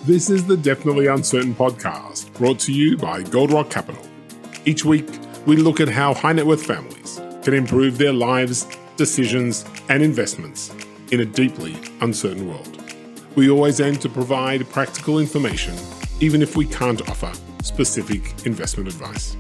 This is the Definitely Uncertain podcast, brought to you by Gold Rock Capital. Each week, we look at how high net worth families can improve their lives, decisions, and investments in a deeply uncertain world. We always aim to provide practical information, even if we can't offer specific investment advice.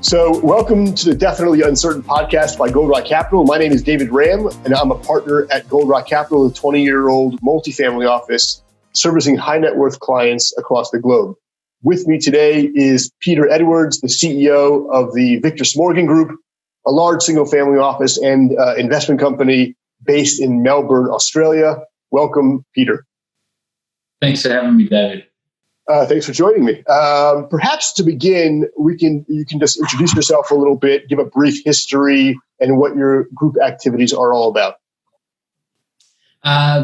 So welcome to the Definitely Uncertain podcast by Gold Rock Capital. My name is David Ram, and I'm a partner at Gold Rock Capital, a 20-year-old multifamily office servicing high net worth clients across the globe. With me today is Peter Edwards, the CEO of the Victor Smorgon Group, a large single-family office and investment company based in Melbourne, Australia. Welcome, Peter. Thanks for having me, David. Thanks for joining me. Perhaps to begin, you can just introduce yourself a little bit, give a brief history, and what your group activities are all about.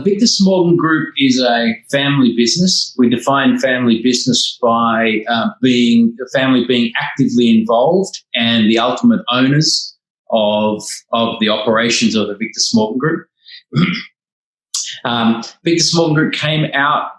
Victor Smorgon Group is a family business. We define family business by being a family being actively involved and the ultimate owners of the operations of the Victor Smorgon Group. Victor Smorgon Group came out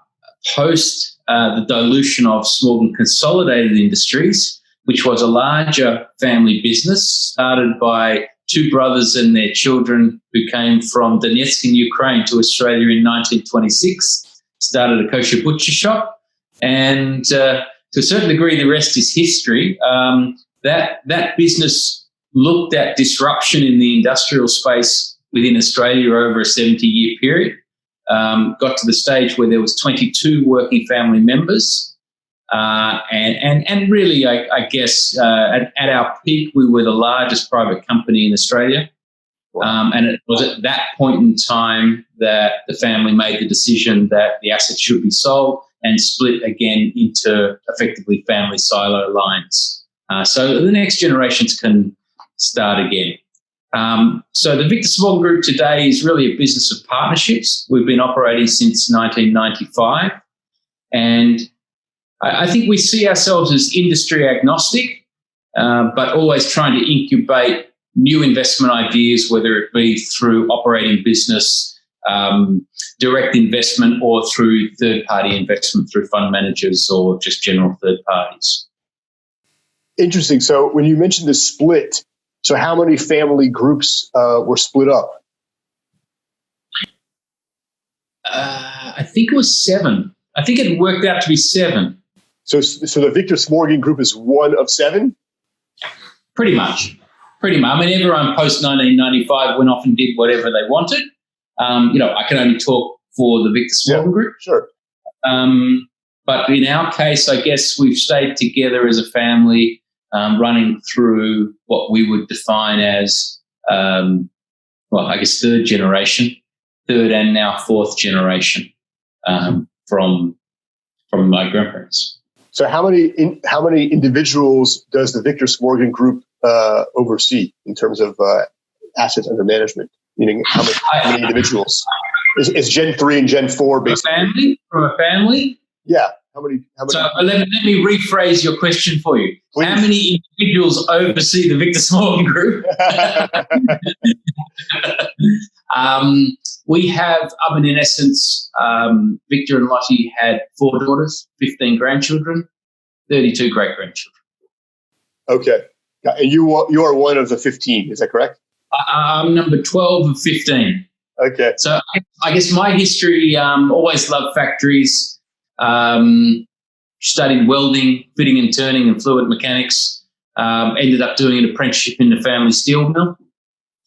post the dilution of Smorgon Consolidated Industries, which was a larger family business started by two brothers and their children who came from Donetsk in Ukraine to Australia in 1926, started a kosher butcher shop, and to a certain degree, the rest is history. That business looked at disruption in the industrial space within Australia over a 70-year period. Got to the stage where there was 22 working family members. And really, I guess, at our peak, we were the largest private company in Australia. And it was at that point in time that the family made the decision that the assets should be sold and split again into effectively family silo lines. So the next generations can start again. So the Victor Smorgon Group today is really a business of partnerships. We've been operating since 1995, and I think we see ourselves as industry agnostic, but always trying to incubate new investment ideas, whether it be through operating business, direct investment, or through third-party investment through fund managers or just general third parties. Interesting. So when you mentioned the split, so how many family groups were split up? I think it was 7. I think it worked out to be 7. So the Victor Smorgon Group is one of 7? Pretty much. I mean, everyone post-1995 went off and did whatever they wanted. I can only talk for the Victor Smorgon Group. Sure. But in our case, I guess we've stayed together as a family, running through what we would define as, third and now fourth generation from my grandparents. So how many individuals does the Victor Smorgon Group oversee in terms of assets under management? Meaning how many individuals? Is Gen 3 and Gen 4 basically? From a family? Yeah. How many? So let me rephrase your question for you. Please. How many individuals oversee the Victor Smorgon Group? We have, in essence, Victor and Lottie had 4 daughters, 15 grandchildren, 32 great-grandchildren. Okay. And you are one of the 15, is that correct? I'm number 12 of 15. Okay. So I guess my history, always loved factories. Studied welding, fitting and turning, and fluid mechanics. Ended up doing an apprenticeship in the family steel mill,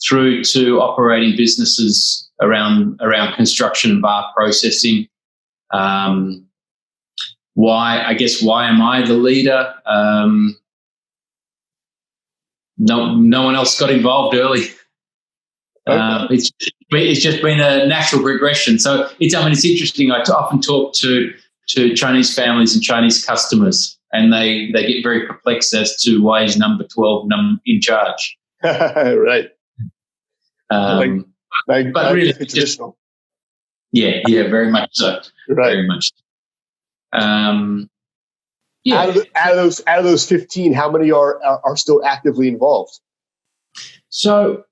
through to operating businesses around construction and bar processing. Why am I the leader? No one else got involved early. Okay. It's just been a natural progression. So it's interesting. I often talk to Chinese families and Chinese customers, and they get very perplexed as to why is number 12 in charge. Right. But really, it's traditional. Yeah, very much so. Right. Very much. Out of those 15, how many are still actively involved? So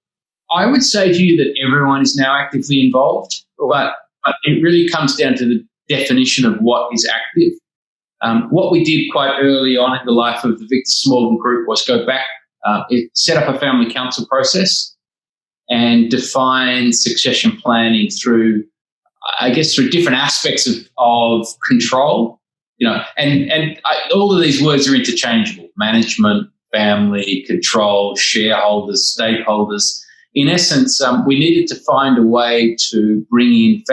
I would say to you that everyone is now actively involved, but it really comes down to the definition of what is active. What we did quite early on in the life of the Victor Smorgon Group was go back, set up a family council process and define succession planning through different aspects of control, all of these words are interchangeable: management, family, control, shareholders, stakeholders. In essence, we needed to find a way to bring in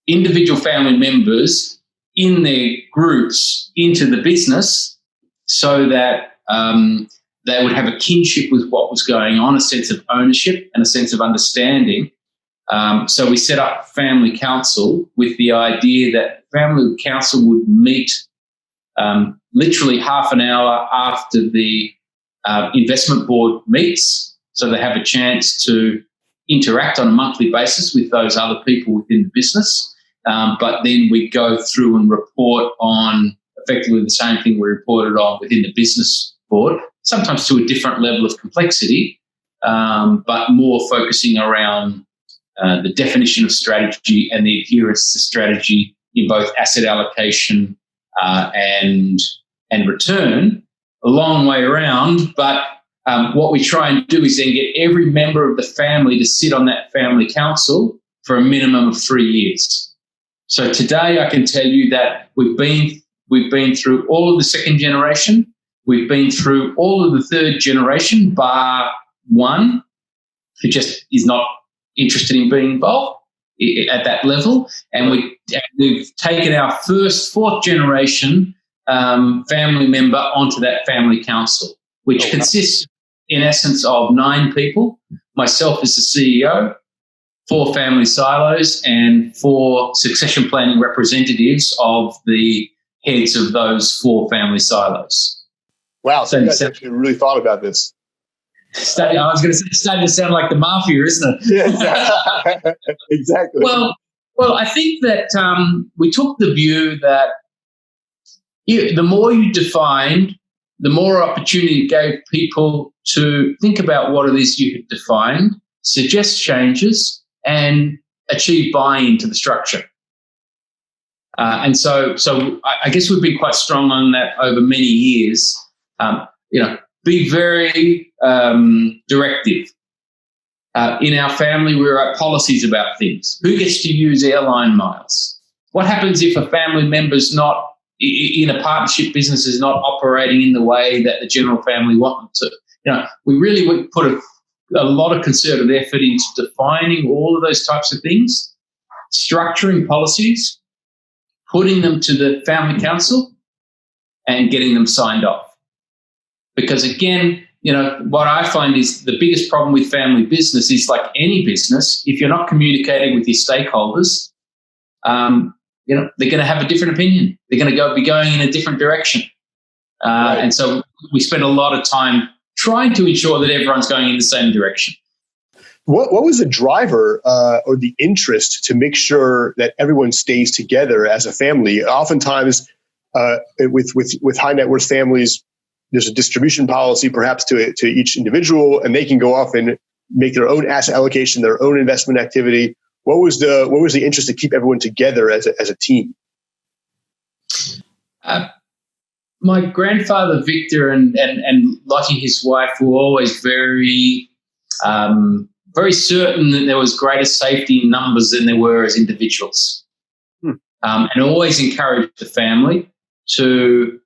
individual family members in their groups into the business so that they would have a kinship with what was going on, a sense of ownership and a sense of understanding. So we set up family council with the idea that family council would meet literally half an hour after the investment board meets, so they have a chance to interact on a monthly basis with those other people within the business. But then we go through and report on effectively the same thing we reported on within the business board, sometimes to a different level of complexity, but more focusing around the definition of strategy and the adherence to strategy in both asset allocation and return. A long way around, but what we try and do is then get every member of the family to sit on that family council for a minimum of 3 years. So today I can tell you that we've been through all of the second generation, we've been through all of the third generation, bar one, who just is not interested in being involved at that level, and we've taken our fourth generation family member onto that family council, which consists in essence of 9 people, myself as the CEO, 4 family silos, and 4 succession planning representatives of the heads of those 4 family silos. Wow, so you guys actually really thought about this. I was going to say, it's starting to sound like the mafia, isn't it? Yeah, exactly. Well, I think that we took the view that the more you defined, the more opportunity it gave people to think about what it is you had defined, suggest changes, and achieve buy-in to the structure. And so I guess we've been quite strong on that over many years. Be very directive. In our family, we write policies about things. Who gets to use airline miles? What happens if a family member's not in a partnership business, is not operating in the way that the general family want them to? We really would put a lot of concerted effort into defining all of those types of things, structuring policies, putting them to the family council, and getting them signed off. Because again, what I find is the biggest problem with family business is, like any business, if you're not communicating with your stakeholders, they're going to have a different opinion. They're going to be going in a different direction. Right. And so we spend a lot of time trying to ensure that everyone's going in the same direction. What was the driver or the interest to make sure that everyone stays together as a family? Oftentimes, with high net worth families, there's a distribution policy perhaps to each individual, and they can go off and make their own asset allocation, their own investment activity. What was the interest to keep everyone together as a team? My grandfather Victor and Lottie, his wife, were always very very certain that there was greater safety in numbers than there were as individuals, and always encouraged the family to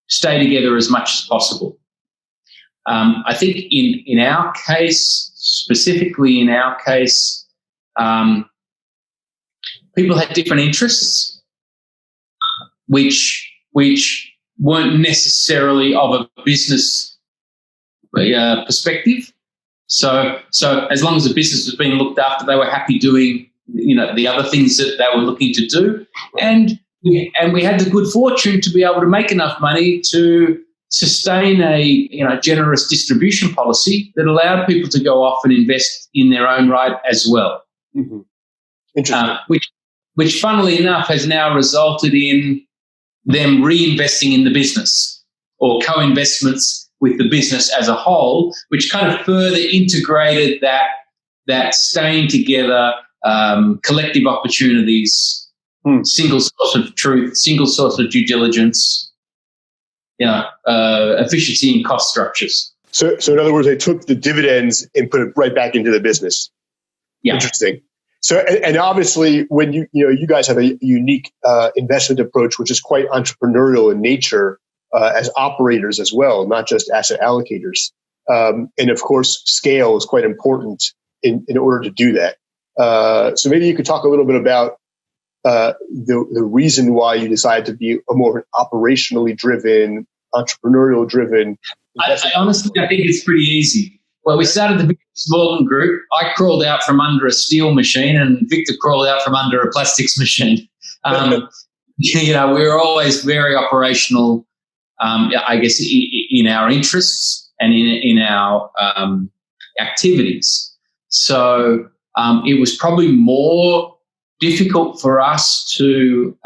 stay together as much as possible. I think in our case, specifically in our case, people had different interests, which weren't necessarily of a business perspective. So as long as the business was being looked after, they were happy doing the other things that they were looking to do, and we had the good fortune to be able to make enough money to sustain a generous distribution policy that allowed people to go off and invest in their own right as well. Mm-hmm. Interesting. Which funnily enough has now resulted in them reinvesting in the business, or co-investments with the business as a whole, which kind of further integrated that staying together, collective opportunities, single source of truth, single source of due diligence, efficiency and cost structures. So in other words, they took the dividends and put it right back into the business. Yeah. Interesting. So, and obviously, when you guys have a unique investment approach, which is quite entrepreneurial in nature, as operators as well, not just asset allocators. And of course, scale is quite important in order to do that. So maybe you could talk a little bit about the reason why you decided to be a more operationally driven, entrepreneurial driven. I honestly think it's pretty easy. Well, we started the Victor Smorgon Group. I crawled out from under a steel machine, and Victor crawled out from under a plastics machine. We were always very operational, I guess, in our interests and in our activities. So it was probably more difficult for us to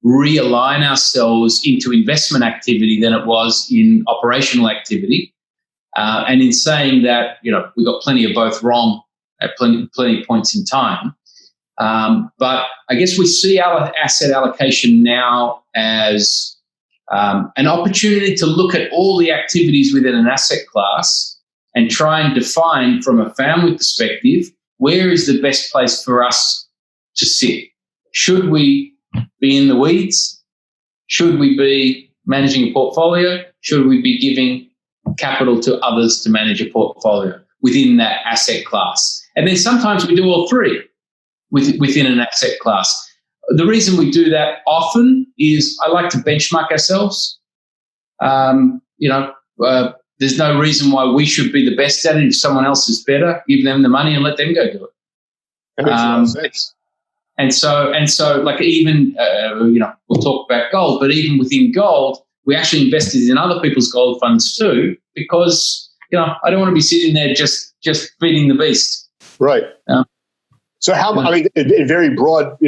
realign ourselves into investment activity than it was in operational activity. And in saying that, we got plenty of both wrong at plenty of points in time. But I guess we see our asset allocation now as an opportunity to look at all the activities within an asset class and try and define from a family perspective, where is the best place for us to sit? Should we be in the weeds? Should we be managing a portfolio? Should we be giving capital to others to manage a portfolio within that asset class? And then sometimes we do all three within an asset class. The reason we do that often is I like to benchmark ourselves. There's no reason why we should be the best at it. If someone else is better, give them the money and let them go do it. That makes a lot of sense. And so, like even we'll talk about gold, but even within gold, we actually invested in other people's gold funds too, because I don't want to be sitting there just feeding the beast. Right. So in very broad,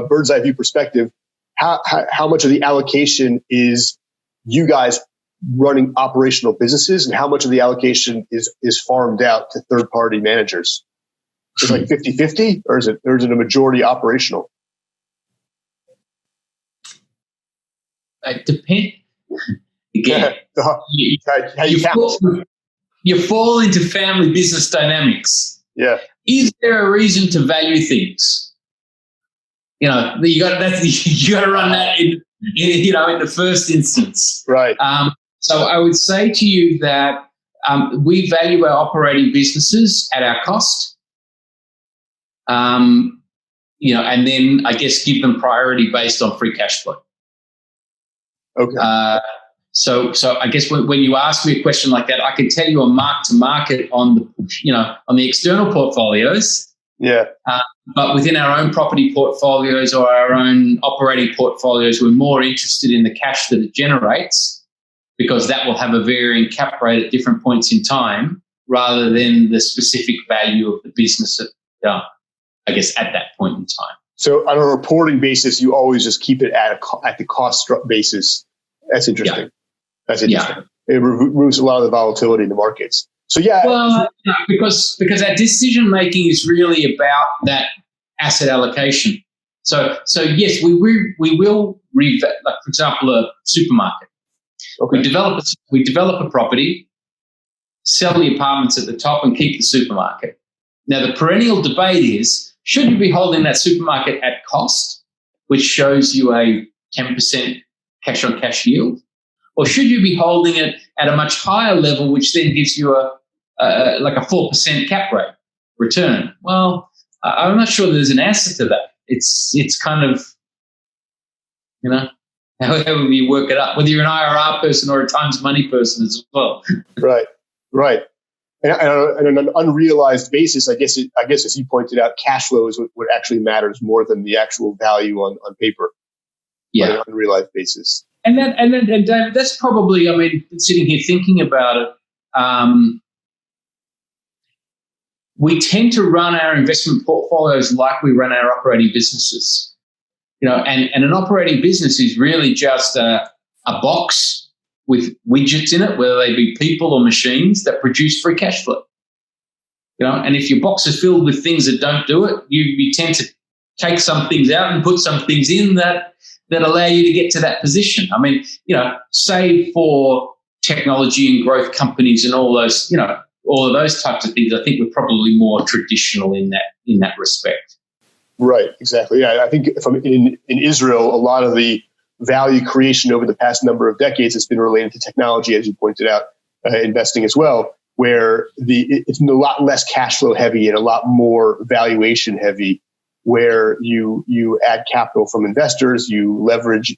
bird's eye view perspective, how much of the allocation is you guys running operational businesses, and how much of the allocation is farmed out to third party managers? Is it like 50-50, or is it a majority operational? It depends. Again, you fall into family business dynamics. Yeah. Is there a reason to value things? You got to run that in the first instance. Right. So I would say to you that we value our operating businesses at our cost. And then I guess give them priority based on free cash flow. Okay. So I guess when you ask me a question like that, I can tell you a mark to market on the external portfolios. Yeah. But within our own property portfolios or our own operating portfolios, we're more interested in the cash that it generates, because that will have a varying cap rate at different points in time, rather than the specific value of the business at that point in time. So on a reporting basis, you always just keep it at the cost basis. That's interesting. Yeah. That's interesting. Yeah. It removes a lot of the volatility in the markets. So yeah. Well, because our decision making is really about that asset allocation. So yes, we will like, for example, a supermarket. Okay. We develop a property, sell the apartments at the top, and keep the supermarket. Now the perennial debate is: should you be holding that supermarket at cost, which shows you a 10% cash on cash yield, or should you be holding it at a much higher level, which then gives you a 4% cap rate return? Well, I'm not sure there's an answer to that. It's kind of, however you work it up, whether you're an IRR person or a times money person as well. Right. And on an unrealized basis, I guess as you pointed out, cash flow is what actually matters more than the actual value on paper. Yeah. On an unrealized basis. And David, that's probably, sitting here thinking about it, we tend to run our investment portfolios like we run our operating businesses. And an operating business is really just a box with widgets in it, whether they be people or machines, that produce free cash flow. And if your box is filled with things that don't do it, you tend to take some things out and put some things in that allow you to get to that position. I mean, save for technology and growth companies and all those, all of those types of things, I think we're probably more traditional in that respect. Right, exactly. Yeah, I think in Israel, a lot of the value creation over the past number of decades has been related to technology, as you pointed out, investing as well, where it's a lot less cash flow heavy and a lot more valuation heavy, where you add capital from investors, you leverage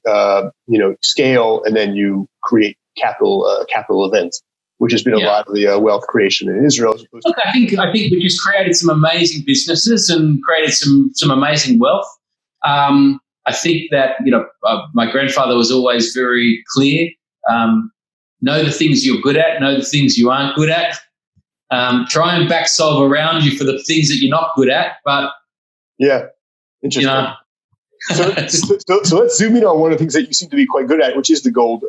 scale, and then you create capital events, which has been a lot of the wealth creation in Israel. Look, I think we just created some amazing businesses and created some amazing wealth. I think that my grandfather was always very clear. Know the things you're good at. Know the things you aren't good at. Try and back solve around you for the things that you're not good at. But yeah, interesting. So let's zoom in on one of the things that you seem to be quite good at, which is the gold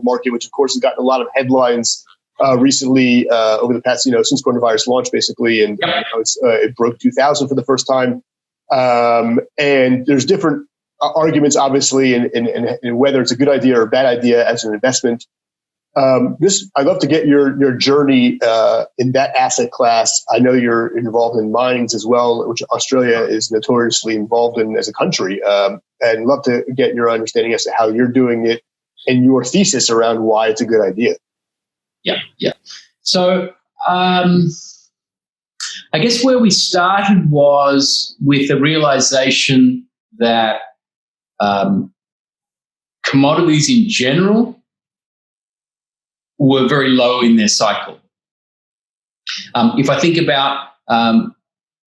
market, which of course has gotten a lot of headlines recently over the past, since coronavirus launched, basically, and it broke 2,000 for the first time. And there's different arguments, obviously, in whether it's a good idea or a bad idea as an investment. I'd love to get your journey in that asset class. I know you're involved in mines as well, which Australia is notoriously involved in as a country. And love to get your understanding as to how you're doing it and your thesis around why it's a good idea. Yeah. So I guess where we started was with the realization that commodities in general were very low in their cycle. If I think about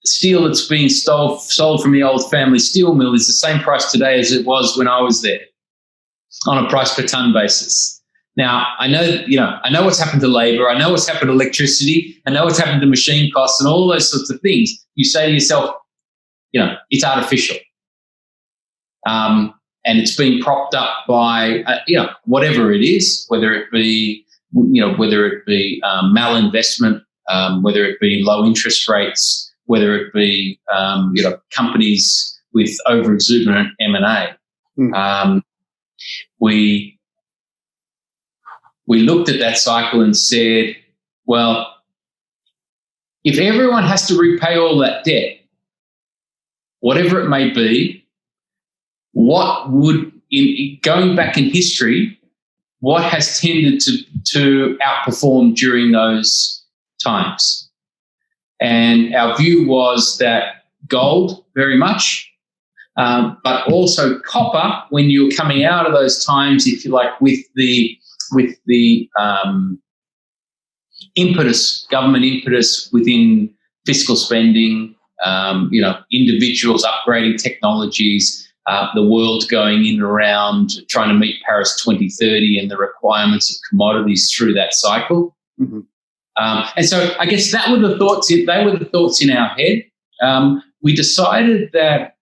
steel that's being sold from the old family steel mill, is the same price today as it was when I was there on a price per ton basis. Now, I know what's happened to labor. I know what's happened to electricity. I know what's happened to machine costs and all those sorts of things. You say to yourself, it's artificial. And it's being propped up by, whatever it is, whether it be malinvestment, whether it be low interest rates, whether it be, companies with over exuberant M&A. We looked at that cycle and said, well, if everyone has to repay all that debt, whatever it may be, what would, going back in history, what has tended to outperform during those times? And our view was that gold, very much, but also copper, when you were coming out of those times, if you like, with the government impetus within fiscal spending, individuals upgrading technologies, the world going in around trying to meet Paris 2030 and the requirements of commodities through that cycle. Mm-hmm. And so I guess they were the thoughts in our head. We decided that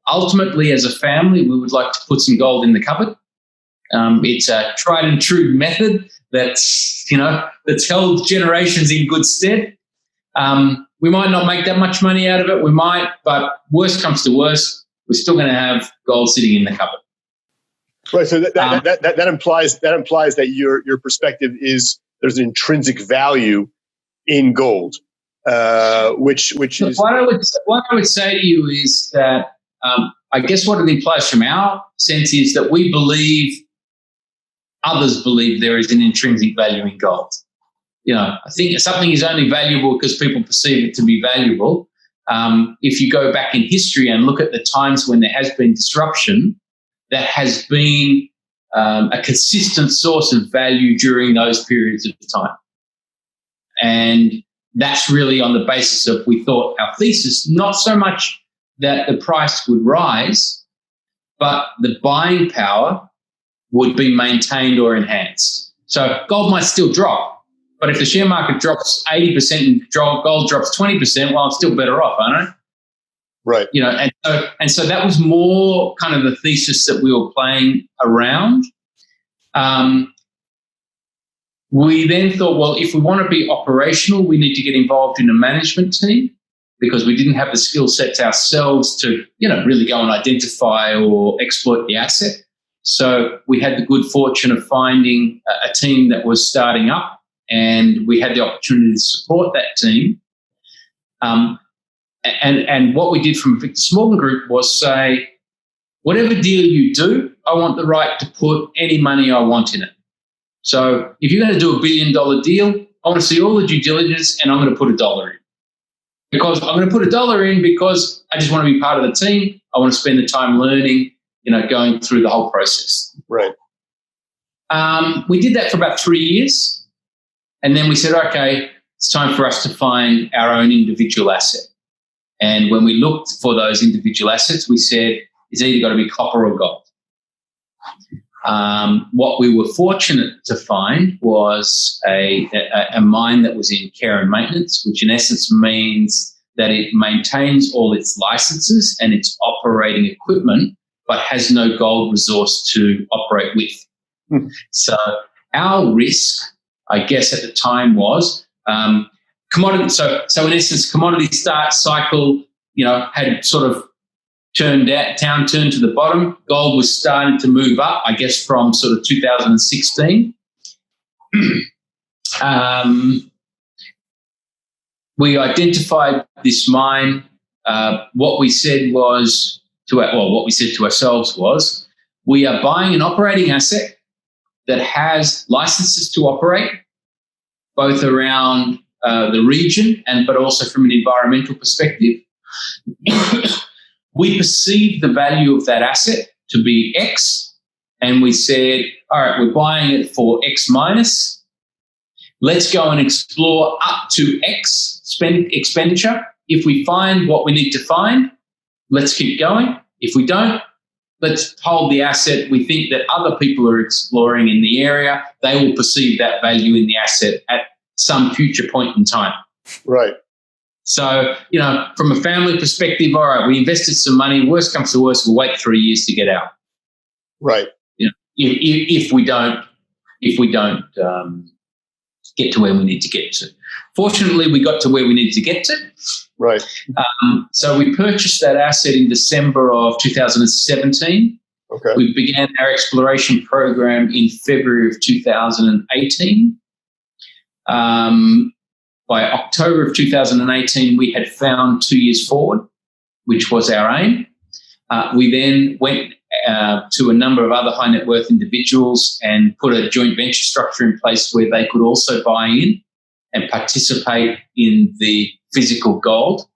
ultimately as a family we would like to put some gold in the cupboard. It's a tried and true method that's held generations in good stead. We might not make that much money out of it. We might, but worst comes to worst, we're still going to have gold sitting in the cupboard. Right. So that implies that your perspective is there's an intrinsic value in gold, which is what I would say to you is that I guess what it implies from our sense is that we believe others believe there is an intrinsic value in gold. I think something is only valuable because people perceive it to be valuable. If you go back in history and look at the times when there has been disruption, that has been a consistent source of value during those periods of time. And that's really on the basis of, we thought, our thesis, not so much that the price would rise, but the buying power would be maintained or enhanced. So gold might still drop, but if the share market drops 80% and gold drops 20%, well, I'm still better off, aren't I? Right. And so that was more kind of the thesis that we were playing around. We then thought, well, if we want to be operational, we need to get involved in a management team, because we didn't have the skill sets ourselves to, really go and identify or exploit the asset. So we had the good fortune of finding a team that was starting up, and we had the opportunity to support that team. And what we did from Victor Smorgon Group was say, whatever deal you do, I want the right to put any money I want in it. So if you're going to do $1 billion deal, I want to see all the due diligence, and I'm going to put $1 in. Because I'm going to put $1 in because I just want to be part of the team. I want to spend the time learning, going through the whole process. Right. We did that for about 3 years. And then we said, okay, it's time for us to find our own individual asset. And when we looked for those individual assets, we said, it's either got to be copper or gold. What we were fortunate to find was a mine that was in care and maintenance, which in essence means that it maintains all its licenses and its operating equipment, but has no gold resource to operate with. So our risk, I guess at the time, was commodity. So in essence, commodity cycle, had sort of turned to the bottom. Gold was starting to move up, I guess, from sort of 2016. We identified this mine. What we said to ourselves was, we are buying an operating asset that has licenses to operate, both around the region but also from an environmental perspective. We perceived the value of that asset to be X, and we said, all right, we're buying it for X minus. Let's go and explore up to X expenditure. If we find what we need to find, let's keep going. If we don't, let's hold the asset. We think that other people are exploring in the area. They will perceive that value in the asset at some future point in time. Right. So, from a family perspective, all right, we invested some money. Worst comes to worst, we'll wait 3 years to get out. Right. If we don't get to where we need to get to. Fortunately, we got to where we needed to get to. Right. So we purchased that asset in December of 2017. Okay. We began our exploration program in February of 2018. By October of 2018, we had found 2 years forward, which was our aim. We then went to a number of other high net worth individuals and put a joint venture structure in place where they could also buy in and participate in the physical gold.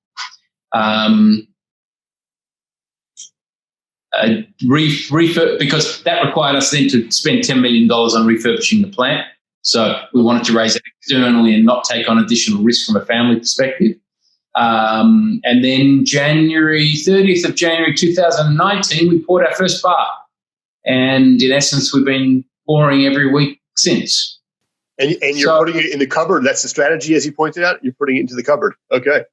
Because that required us then to spend $10 million on refurbishing the plant. So we wanted to raise it externally and not take on additional risk from a family perspective. And then 30th of January 2019, we poured our first bar. And in essence, we've been pouring every week since. And you're putting it in the cupboard. That's the strategy, as you pointed out. You're putting it into the cupboard. Okay.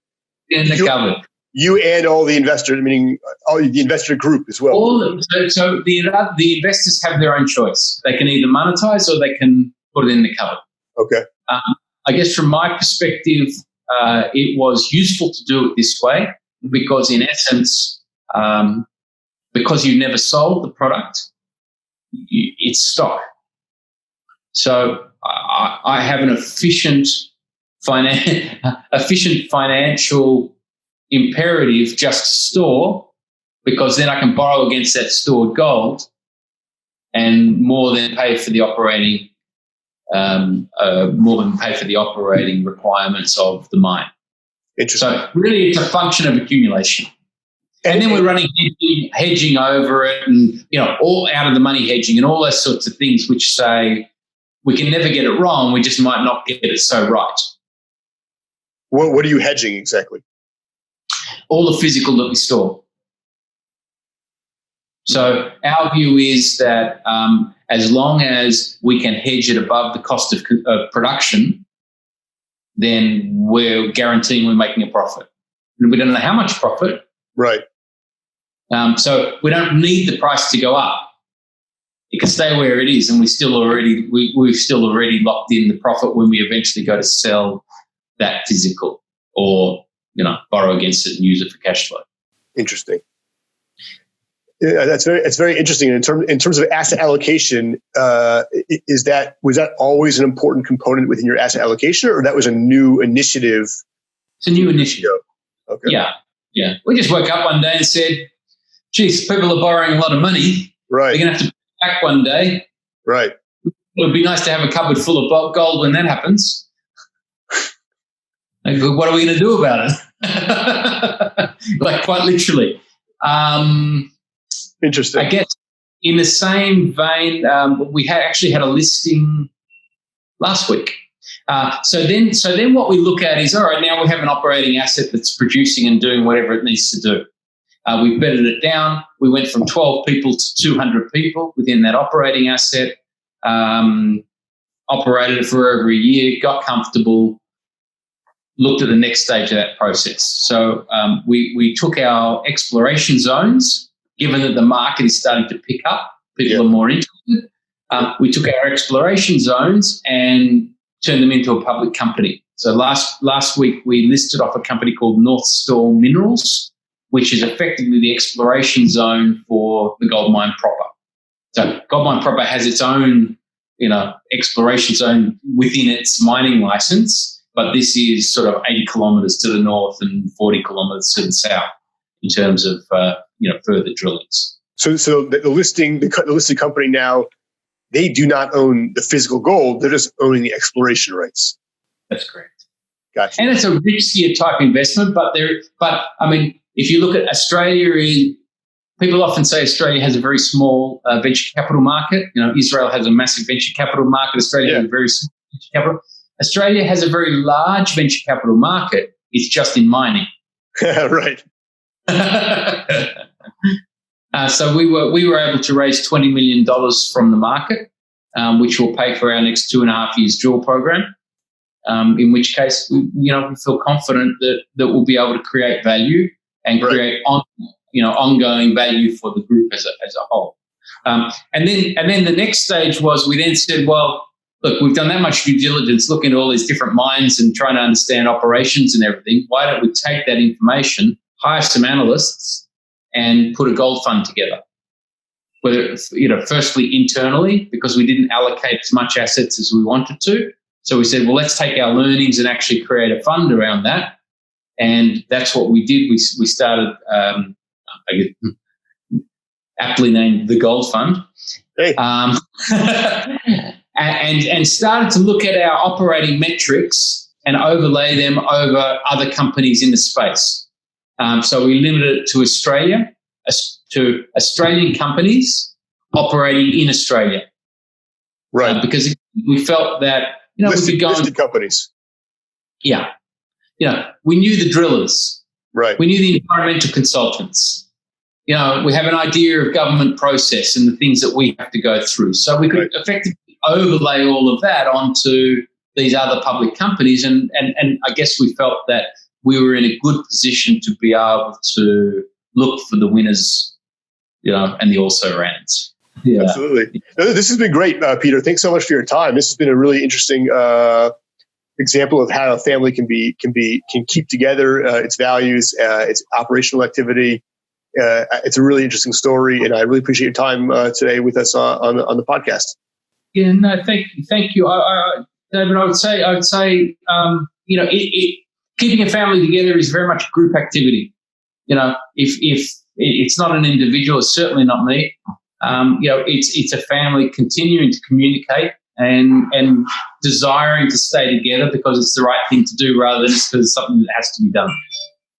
In the cupboard. You and all the investors, meaning all the investor group as well. So the investors have their own choice. They can either monetize or they can put it in the cupboard. Okay. I guess from my perspective, it was useful to do it this way because, in essence, because you never sold the product, it's stock. So I have an efficient financial imperative just to store, because then I can borrow against that stored gold and more than pay for the operating requirements of the mine. Interesting. So really, it's a function of accumulation. And then we're running hedging over it, and all out of the money hedging and all those sorts of things, which say we can never get it wrong. We just might not get it so right. What are you hedging exactly? All the physical that we store. So our view is that as long as we can hedge it above the cost of production, then we're guaranteeing we're making a profit. And we don't know how much profit. Right. So we don't need the price to go up. it can stay where it is, and we've still already locked in the profit when we eventually go to sell that physical or, borrow against it and use it for cash flow. Interesting. Yeah, that's very interesting. In terms of asset allocation, was that always an important component within your asset allocation, or that was a new initiative? It's a new initiative. Okay. Yeah. We just woke up one day and said, geez, people are borrowing a lot of money. Right. They're going to have to pay back one day. Right. It would be nice to have a cupboard full of gold when that happens. Like, what are we going to do about it? Like, quite literally. Interesting. I guess in the same vein, we actually had a listing last week. So then what we look at is, all right, now we have an operating asset that's producing and doing whatever it needs to do. We've bedded it down. We went from 12 people to 200 people within that operating asset, operated it for over a year, got comfortable, looked at the next stage of that process. So we took our exploration zones, given that the market is starting to pick up, people are more interested. We took our exploration zones and turned them into a public company. So last week we listed off a company called North Store Minerals, which is effectively the exploration zone for the gold mine proper. So gold mine proper has its own, exploration zone within its mining license, but this is sort of 80 kilometres to the north and 40 kilometres to the south in terms of further drillings. So the listed company now, they do not own the physical gold; they're just owning the exploration rights. That's correct. Gotcha. And it's a riskier type investment, but if you look at Australia, people often say Australia has a very small venture capital market. Israel has a massive venture capital market. Australia has a very small venture capital. Australia has a very large venture capital market. It's just in mining. Right. So we were able to raise $20 million from the market, which will pay for our next 2.5 years drill program. In which case, we feel confident that we'll be able to create value and create ongoing value for the group as a whole. And then the next stage was we then said, well, look, we've done that much due diligence, looking at all these different mines and trying to understand operations and everything. Why don't we take that information, hire some analysts, and put a gold fund together? Whether firstly internally, because we didn't allocate as much assets as we wanted to. So we said, well, let's take our learnings and actually create a fund around that. And that's what we did. We started, aptly named the Gold Fund, hey. and started to look at our operating metrics and overlay them over other companies in the space. So we limited it to Australia, to Australian companies operating in Australia. Right. Because we felt that, listed companies. Yeah. We knew the drillers. Right. We knew the environmental consultants. We have an idea of government process and the things that we have to go through. So we could effectively overlay all of that onto these other public companies. And I guess we felt that we were in a good position to be able to look for the winners, and the also-rans. Yeah. Absolutely. This has been great, Peter. Thanks so much for your time. This has been a really interesting example of how a family can keep together its values, its operational activity. It's a really interesting story, and I really appreciate your time today with us on the podcast. Yeah, no, thank you, David. I would say, keeping a family together is very much a group activity. If it's not an individual, it's certainly not me. It's a family continuing to communicate and desiring to stay together because it's the right thing to do rather than just because it's something that has to be done.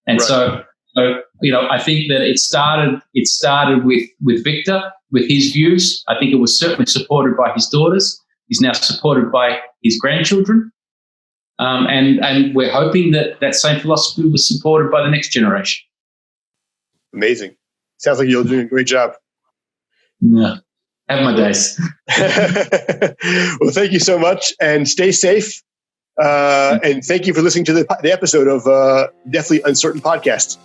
And so I think that it started with Victor, with his views. I think it was certainly supported by his daughters. He's now supported by his grandchildren. And we're hoping that same philosophy was supported by the next generation. Amazing. Sounds like you're doing a great job. Yeah. Have my days. Well, thank you so much and stay safe. And thank you for listening to the episode of Definitely Uncertain Podcast.